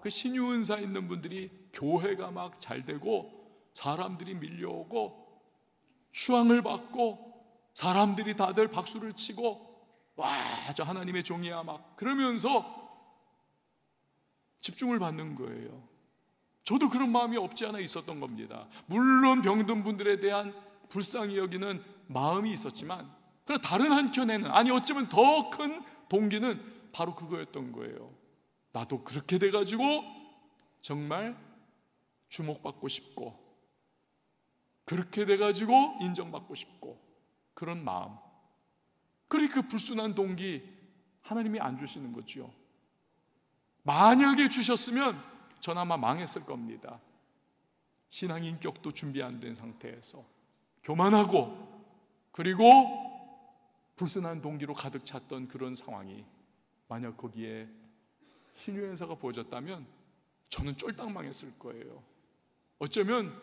그 신유은사 있는 분들이 교회가 막 잘 되고 사람들이 밀려오고 추앙을 받고 사람들이 다들 박수를 치고 저 하나님의 종이야 막 그러면서 집중을 받는 거예요. 저도 그런 마음이 없지 않아 있었던 겁니다. 물론 병든 분들에 대한 불쌍히 여기는 마음이 있었지만, 그러나 다른 한켠에는, 아니 어쩌면 더 큰 동기는 바로 그거였던 거예요. 나도 그렇게 돼가지고 정말 주목받고 싶고, 그렇게 돼가지고 인정받고 싶고, 그런 마음. 그러니까 그 불순한 동기 하나님이 안 주시는 거죠. 만약에 주셨으면 전 아마 망했을 겁니다. 신앙 인격도 준비 안 된 상태에서 교만하고 그리고 불순한 동기로 가득 찼던 그런 상황이 만약 거기에 신유의 은사가 부어졌다면 저는 쫄딱 망했을 거예요. 어쩌면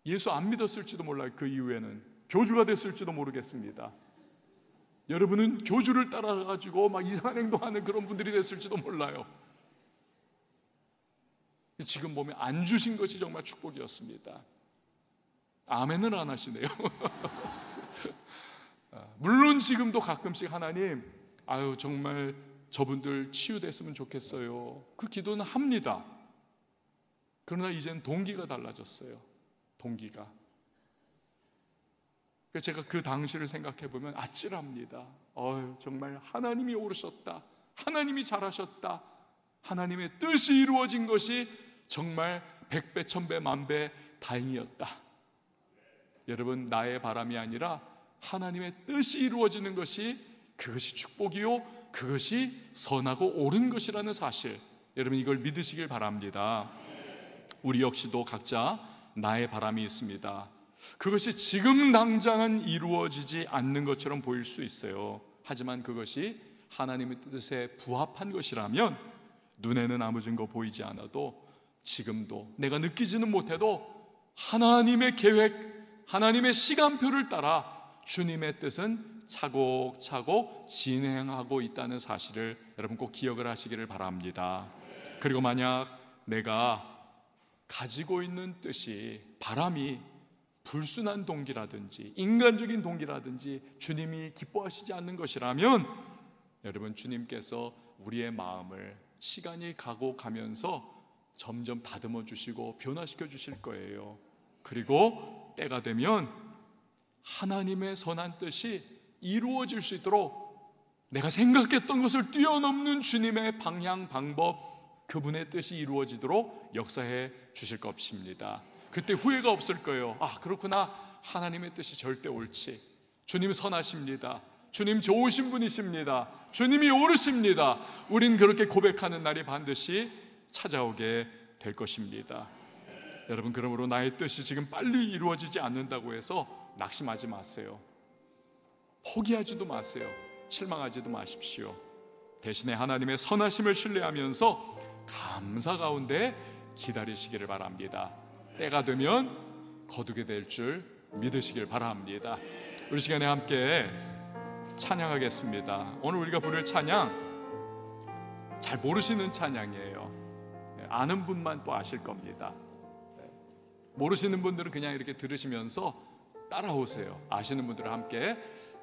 예수 안 믿었을지도 몰라요. 그 이후에는 교주가 됐을지도 모르겠습니다. 여러분은 교주를 따라가지고 막 이상한 행동하는 그런 분들이 됐을지도 몰라요. 지금 보면 안 주신 것이 정말 축복이었습니다. 아멘을 안 하시네요. 물론 지금도 가끔씩 하나님, 정말 저분들 치유됐으면 좋겠어요, 그 기도는 합니다. 그러나 이젠 동기가 달라졌어요. 동기가. 제가 그 당시를 생각해 보면 아찔합니다. 정말 하나님이 오르셨다, 하나님이 잘하셨다, 하나님의 뜻이 이루어진 것이 정말 100배, 1000배, 만배 다행이었다. 여러분, 나의 바람이 아니라 하나님의 뜻이 이루어지는 것이, 그것이 축복이요, 그것이 선하고 옳은 것이라는 사실, 여러분 이걸 믿으시길 바랍니다. 우리 역시도 각자 나의 바람이 있습니다. 그것이 지금 당장은 이루어지지 않는 것처럼 보일 수 있어요. 하지만 그것이 하나님의 뜻에 부합한 것이라면 눈에는 아무 증거 보이지 않아도 지금도 내가 느끼지는 못해도 하나님의 계획, 하나님의 시간표를 따라 주님의 뜻은 차곡차곡 진행하고 있다는 사실을 여러분 꼭 기억을 하시기를 바랍니다. 그리고 만약 내가 가지고 있는 뜻이, 바람이 불순한 동기라든지 인간적인 동기라든지 주님이 기뻐하시지 않는 것이라면 여러분, 주님께서 우리의 마음을 시간이 가고 가면서 점점 다듬어 주시고 변화시켜 주실 거예요. 그리고 때가 되면 하나님의 선한 뜻이 이루어질 수 있도록 내가 생각했던 것을 뛰어넘는 주님의 방향, 방법, 그분의 뜻이 이루어지도록 역사해 주실 것입니다. 그때 후회가 없을 거예요. 아, 그렇구나. 하나님의 뜻이 절대 옳지. 주님 선하십니다. 주님 좋으신 분이십니다. 주님이 옳으십니다. 우린 그렇게 고백하는 날이 반드시 찾아오게 될 것입니다. 여러분, 그러므로 나의 뜻이 지금 빨리 이루어지지 않는다고 해서 낙심하지 마세요. 포기하지도 마세요. 실망하지도 마십시오. 대신에 하나님의 선하심을 신뢰하면서 감사 가운데 기다리시기를 바랍니다. 때가 되면 거두게 될 줄 믿으시길 바랍니다. 우리 시간에 함께 찬양하겠습니다. 오늘 우리가 부를 찬양 잘 모르시는 찬양이에요. 아는 분만 또 아실 겁니다. 모르시는 분들은 그냥 이렇게 들으시면서 따라오세요. 아시는 분들은 함께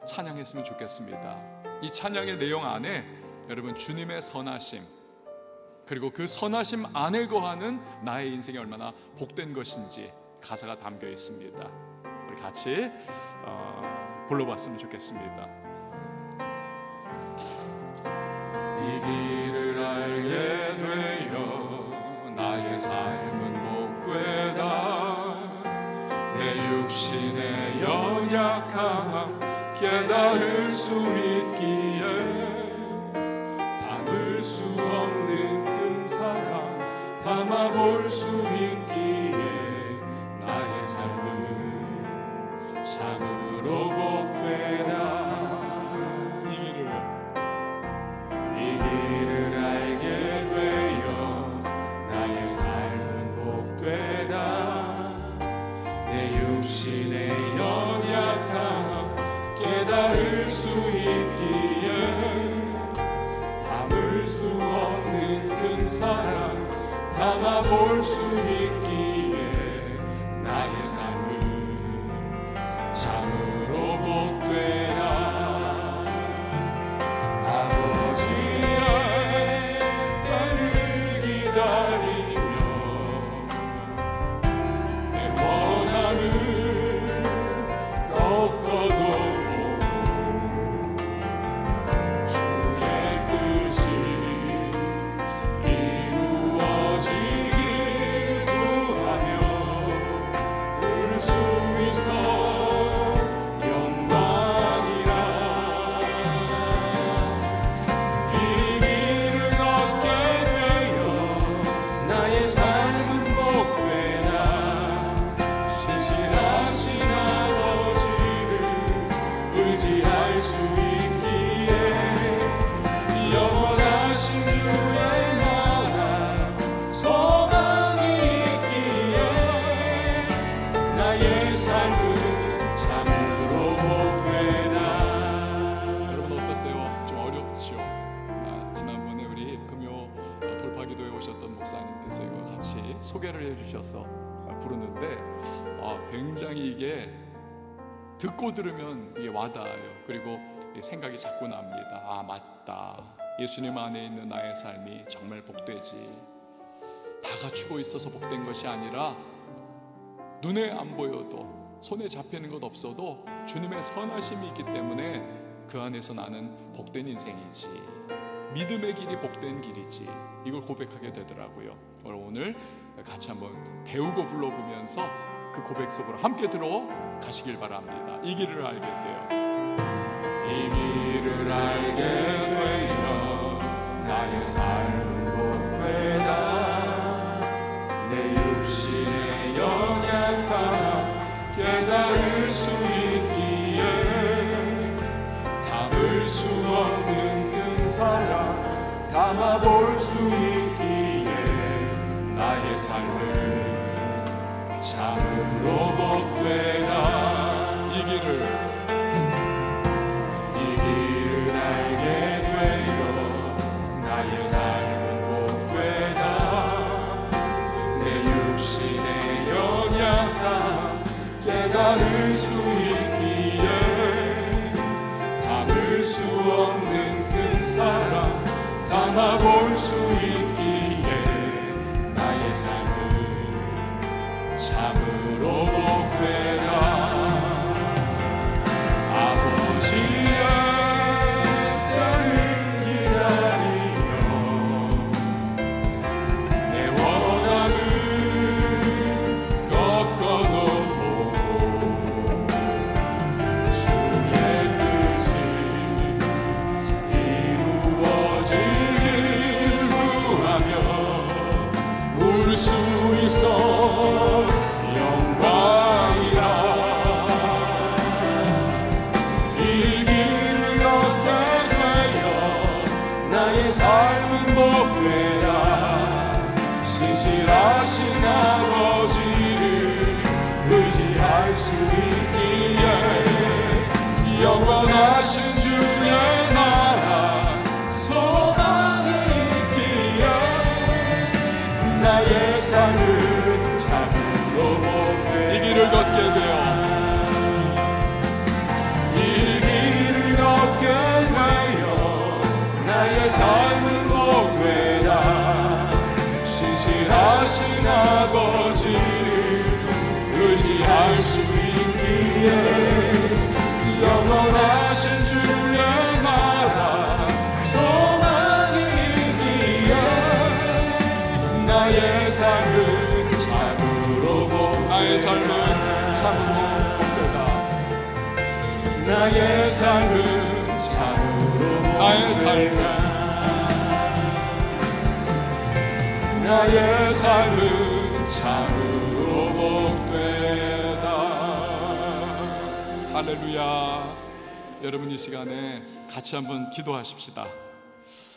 찬양했으면 좋겠습니다. 이 찬양의 내용 안에 여러분 주님의 선하심, 그리고 그 선하심 안에 거하는 나의 인생이 얼마나 복된 것인지 가사가 담겨 있습니다. 우리 같이 불러봤으면 좋겠습니다. 이 길을 알게 되어 나의 삶은 복되다. 내 육신의 연약함 깨달을 수 있기에 담을 수 없는 큰 사랑 담아볼 수 있기에 나의 삶은 참으로 복되다. 이 길을 알게 되어 나의 삶은 복되다. 내 육신의 연약함 깨달을 수 있기에 담을 수 없는 큰 사랑 담아볼 수 있기에 나의 삶은 참으로 복되라. 아버지의 때를 기다리며 내 원함을 꺾어도 소개를 해주셔서 부르는데 굉장히 이게 듣고 들으면 이게 와닿아요. 그리고 생각이 자꾸 납니다. 아, 맞다. 예수님 안에 있는 나의 삶이 정말 복되지. 다 갖추고 있어서 복된 것이 아니라 눈에 안 보여도 손에 잡히는 것 없어도 주님의 선하심이 있기 때문에 그 안에서 나는 복된 인생이지. 믿음의 길이 복된 길이지. 이걸 고백하게 되더라고요. 오늘 같이 한번 배우고 불러보면서 그 고백 속으로 함께 들어가시길 바랍니다. 이 길을 알게 돼요. 이 길을 알게 되어 나의 삶은 복되다. 내 육신의 연약함 깨달을 수 있기에 담을 수 없는 큰 사랑 담아볼 수 있기에 나의 삶을 참으로 복되다. 이 길을 알게 되어 나의 삶은 복되다. 내 육신의 연약함 깨달을 수 있기에 담을 수 없는 큰 사랑 담아볼 수 있기에 나의 삶은 참으로 삶은 복되다. 신실하신 아버지를 의지할 수 있기에 영원하신 주의 나라 소망이기에 나의 삶은 참으로 복되다. 나의 삶은 참으로 복되다. 나의 삶은 참으로 복되다. 나의 삶은 나의 삶은 참으로 복되다. 할렐루야. 여러분 이 시간에 같이 한번 기도하십시다.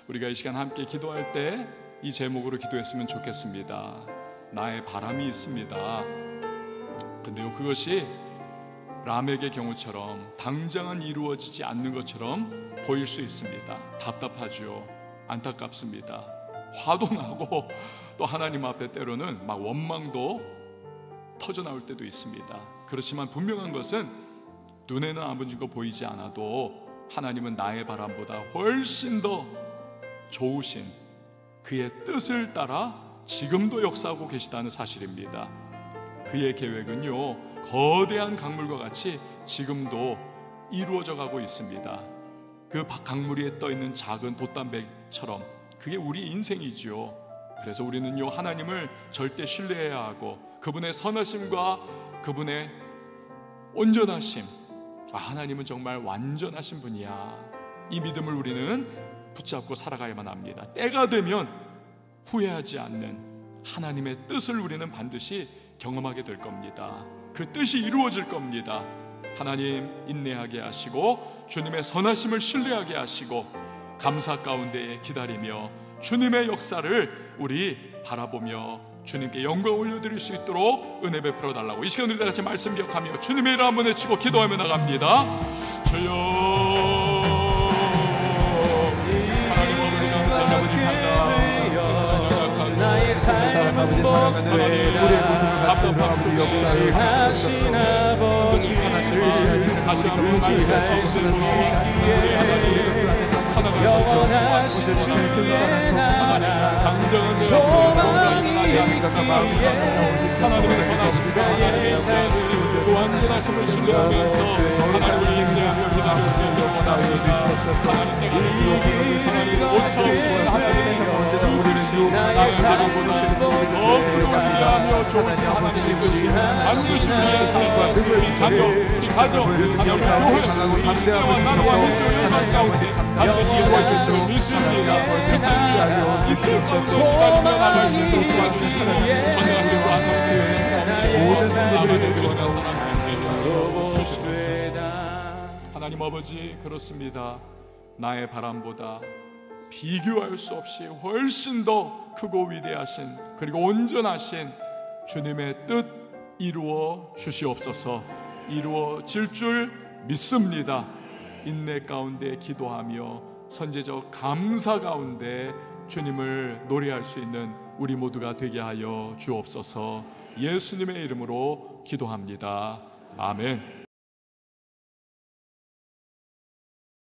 우리가 이 시간 함께 기도할 때 이 제목으로 기도했으면 좋겠습니다. 나의 바람이 있습니다. 근데요, 그것이 라멕의 경우처럼 당장은 이루어지지 않는 것처럼 보일 수 있습니다. 답답하죠. 안타깝습니다. 화도 나고 또 하나님 앞에 때로는 막 원망도 터져나올 때도 있습니다. 그렇지만 분명한 것은 눈에는 아무것도 보이지 않아도 하나님은 나의 바람보다 훨씬 더 좋으신 그의 뜻을 따라 지금도 역사하고 계시다는 사실입니다. 그의 계획은요, 거대한 강물과 같이 지금도 이루어져 가고 있습니다. 그 강물 위에 떠 있는 작은 돛담배처럼 그게 우리 인생이죠. 그래서 우리는요, 하나님을 절대 신뢰해야 하고 그분의 선하심과 그분의 온전하심, 하나님은 정말 완전하신 분이야, 이 믿음을 우리는 붙잡고 살아가야만 합니다. 때가 되면 후회하지 않는 하나님의 뜻을 우리는 반드시 경험하게 될 겁니다. 그 뜻이 이루어질 겁니다. 하나님 인내하게 하시고 주님의 선하심을 신뢰하게 하시고 감사 가운데 기다리며 주님의 역사를 우리 바라보며 주님께 영광 올려드릴 수 있도록 은혜 베풀어 달라고 이 시간 우리 다 같이 말씀 기억하며 주님의 이름 한번 외치고 기도하며 나갑니다. 주여, 하나님 아버지 감사합니다. 나의 삶은 복되다. 답답한 속시 하신 아버지를 다시 한번 말씀할 수 있기에 영원하신 주의 나라 당장은 소망이기에 하나님의 선하심과 하나님의 역사를 또 완전하심을 신뢰하면서 하나님을 인내하며 기다릴 수 있는 원합니다. 하나님 오차 없으신 하나님의 그 뜻이 나의 삶보다 더 위대하며 좋으신 하나님의 뜻이 반드시 우리의 삶과 우리 자녀, 우리 가정, 하나님의 교회, 우리 시대와 나라와 민족 열방 가운데 반드시 이루어질 줄 믿습니다. 그 땅 위하여 이 뜻대로 기다리며 나갈 수 있도록 도와주시기에 전능하신 주 하나님께 모든 분들을 주원하사 하나님 아버지, 그렇습니다. 나의 바람보다 비교할 수 없이 훨씬 더 크고 위대하신 그리고 온전하신 주님의 뜻 이루어 주시옵소서. 이루어질 줄 믿습니다. 인내 가운데 기도하며 선제적 감사 가운데 주님을 노래할 수 있는 우리 모두가 되게 하여 주옵소서. 예수님의 이름으로 기도합니다. 아멘.